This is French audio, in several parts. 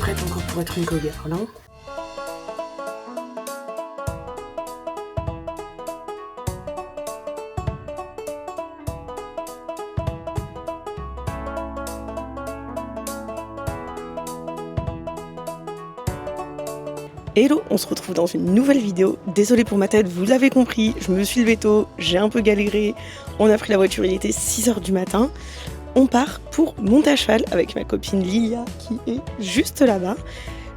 prête encore pour être une go-girl, non? Hello, on se retrouve dans une nouvelle vidéo. Désolée pour ma tête, vous l'avez compris, je me suis levée tôt, j'ai un peu galéré. On a pris la voiture, il était 6h du matin. On part pour monter à cheval avec ma copine Lilia qui est juste là-bas.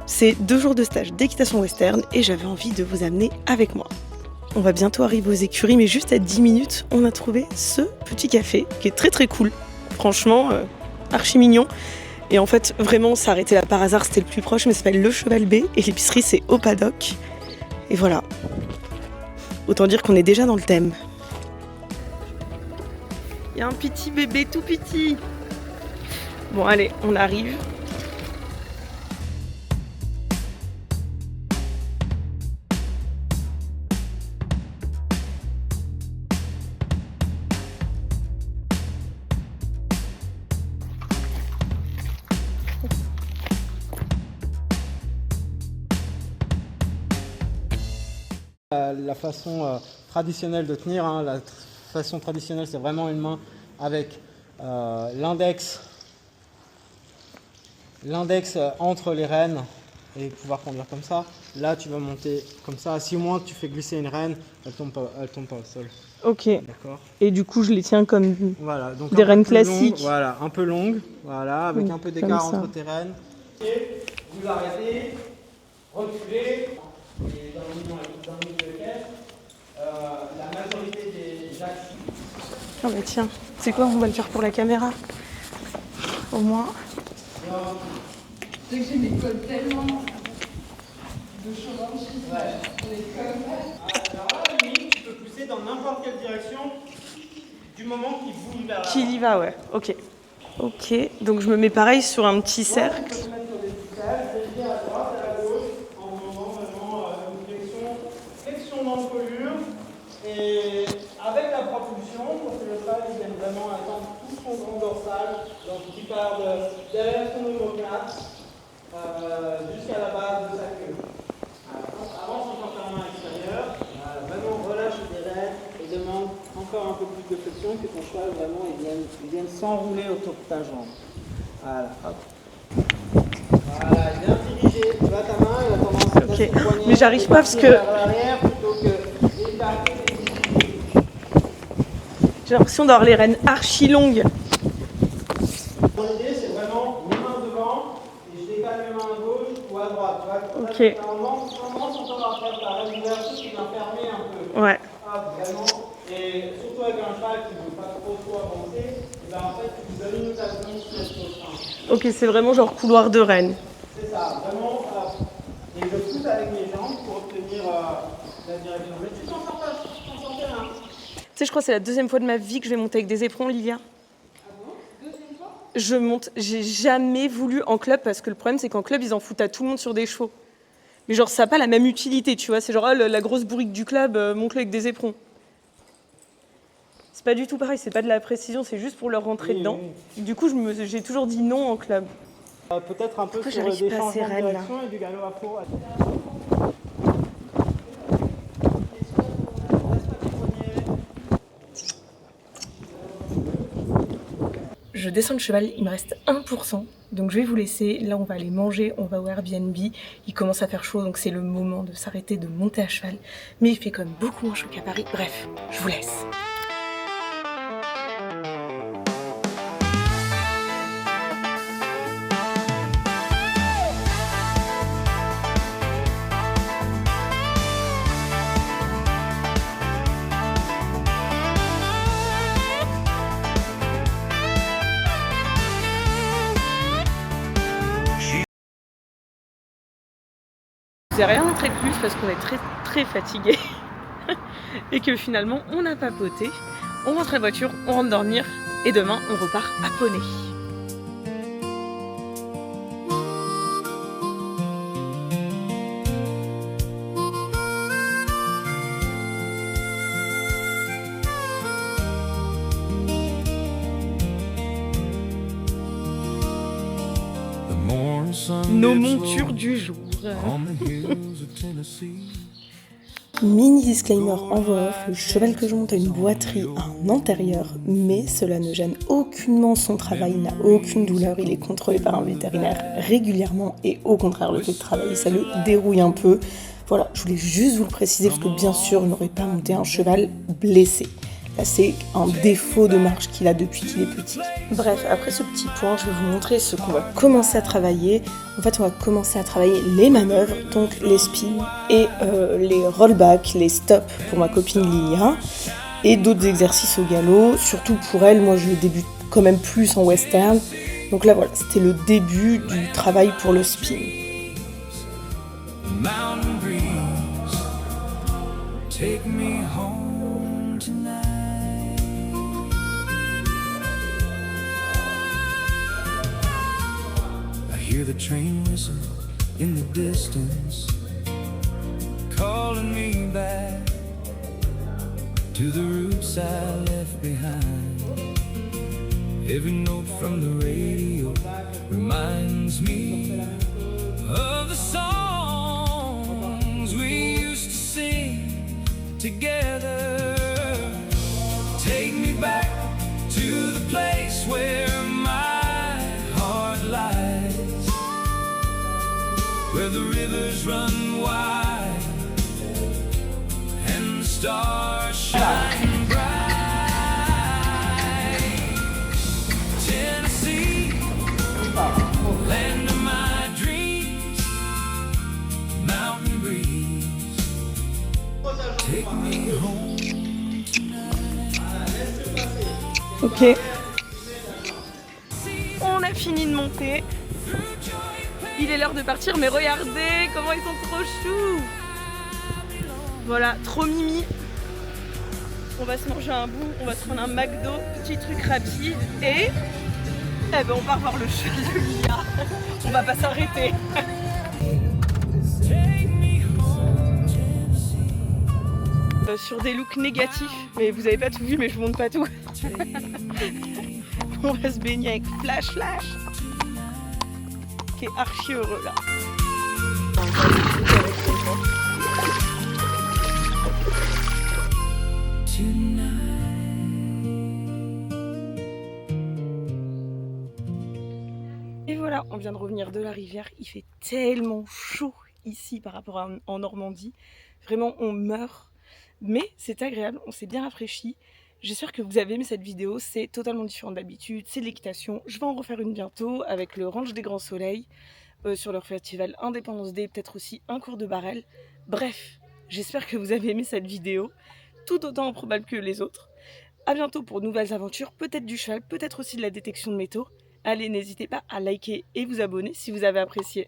C'est 2 jours de stage d'équitation western et j'avais envie de vous amener avec moi. On va bientôt arriver aux écuries, mais juste à 10 minutes, on a trouvé ce petit café qui est très très cool. Franchement, archi mignon. Et en fait, vraiment, ça arrêté là par hasard, c'était le plus proche, mais ça s'appelle Le Cheval B et l'épicerie c'est au paddock. Et voilà. Autant dire qu'on est déjà dans le thème. Il y a un petit bébé tout petit. Bon, allez, on arrive. La façon traditionnelle de tenir, hein, la façon traditionnelle c'est vraiment une main avec l'index entre les rênes et pouvoir conduire comme ça. Là tu vas monter comme ça, si au moins tu fais glisser une rêne, elle tombe pas au sol. Ok. D'accord. Et du coup je les tiens comme voilà, donc des rênes classiques. Longue, voilà, un peu longue, voilà, avec un peu d'écart entre tes rênes. Et vous arrêtez, reculez, et dans le mouvement lequel la majorité des axes. Oh mais tiens, c'est quoi, on va le faire pour la caméra. Au moins. C'est que j'ai des cols tellement de chevaux. Alors là, limite, tu peux pousser dans n'importe quelle direction du moment qu'il bouge vers là. Qu'il y va, ouais. Ok. Ok, donc je me mets pareil sur un petit cercle. Tu peux te mettre sur des petits cercles, dévier à droite, à gauche, en faisant vraiment une flexion d'encolure. Et avec la propulsion, pour que le cheval vienne vraiment attendre tout son grand dorsal, donc qui part derrière son omoplate jusqu'à la base de sa queue. Avance encore ta main extérieure, vraiment relâche les rênes et demande encore un peu plus de flexion, que ton cheval vraiment il vienne s'enrouler autour de ta jambe. Voilà, hop. Voilà, bien dirigé. Tu vois ta main, il a tendance à Ok, mettre son poignet mais j'arrive pas parce que vers l'arrière plutôt que d'écarter. j'ai l'impression d'avoir les rênes archi longues. Mon idée, c'est vraiment mes mains devant et je décale mes mains à gauche ou à droite. Tu vois, Ok. on commence encore à faire ta rêne ouverture qui vient fermer un peu. Ouais. Ah, vraiment. Et surtout avec un cheval qui ne veut pas trop avancer, et ben en fait, tu donnes une occasion sur le frein. Ok, c'est vraiment genre couloir de rêne. C'est ça, vraiment. Et je pousse avec mes jambes pour obtenir la direction. Mais tu t'en sors pas, tu t'en sortais hein. Tu sais, je crois que c'est la 2e fois de ma vie que je vais monter avec des éperons, Lilia. Je monte, j'ai jamais voulu en club parce que le problème c'est qu'en club ils en foutent à tout le monde sur des chevaux. Mais genre ça n'a pas la même utilité, tu vois, c'est genre la grosse bourrique du club, monte-le avec des éperons. C'est pas du tout pareil, c'est pas de la précision, c'est juste pour leur rentrer dedans. Du coup j'ai toujours dit non en club. Peut-être un peu Pourquoi sur j'arrive des pas à changements ces de rênes, là direction et du galop afro. Je descends le cheval, il me reste 1%, donc je vais vous laisser. Là on va aller manger, on va au Airbnb, il commence à faire chaud donc c'est le moment de s'arrêter, de monter à cheval. Mais il fait quand même beaucoup moins chaud qu'à Paris, bref, je vous laisse. Je n'ai rien montré plus parce qu'on est très très fatigué et que finalement on a papoté, on rentre à la voiture, on rentre dormir et demain on repart à Poney. nos montures du jour. Mini disclaimer en voix off, le cheval que je monte a une boiterie à un antérieur, mais cela ne gêne aucunement son travail, il n'a aucune douleur, il est contrôlé par un vétérinaire régulièrement et au contraire le fait de travailler ça le dérouille un peu. Voilà, je voulais juste vous le préciser parce que bien sûr il n'aurait pas monté un cheval blessé. Là, c'est un défaut de marche qu'il a depuis qu'il est petit. Bref, après ce petit point, je vais vous montrer ce qu'on va commencer à travailler. En fait, on va commencer à travailler les manœuvres, donc les spins et les rollbacks, les stops pour ma copine Lilia, et d'autres exercices au galop. Surtout pour elle, moi je débute quand même plus en western. Donc là voilà, c'était le début du travail pour le spin. Mountain breeze, take me home tonight. I hear the train whistle in the distance, calling me back to the roots I left behind. Every note from the radio reminds me of the songs we used to sing together. Take me back to the place where my heart lies, where the rivers run wide and the stars shine bright. Tennessee, land of my dreams, mountain breeze, take me home. Ok. On a fini de monter. Il est l'heure de partir, mais regardez comment ils sont trop choux. Voilà, trop mimi. On va se manger un bout, on va se prendre un McDo, petit truc rapide et eh ben on part voir le cheval de Lilia. On va pas s'arrêter. Sur des looks négatifs, mais vous avez pas tout vu, mais je vous montre pas tout. On va se baigner avec Flash, qui est archi heureux là. Et voilà, on vient de revenir de la rivière. Il fait tellement chaud ici par rapport à en Normandie. Vraiment, on meurt. Mais c'est agréable, on s'est bien rafraîchi. J'espère que vous avez aimé cette vidéo, c'est totalement différent d'habitude, c'est de l'équitation. Je vais en refaire une bientôt avec le Ranch des Grands Soleils, sur leur festival Indépendance Day, peut-être aussi un cours de barrel. Bref, j'espère que vous avez aimé cette vidéo, tout autant improbable que les autres. A bientôt pour de nouvelles aventures, peut-être du cheval, peut-être aussi de la détection de métaux. Allez, n'hésitez pas à liker et vous abonner si vous avez apprécié.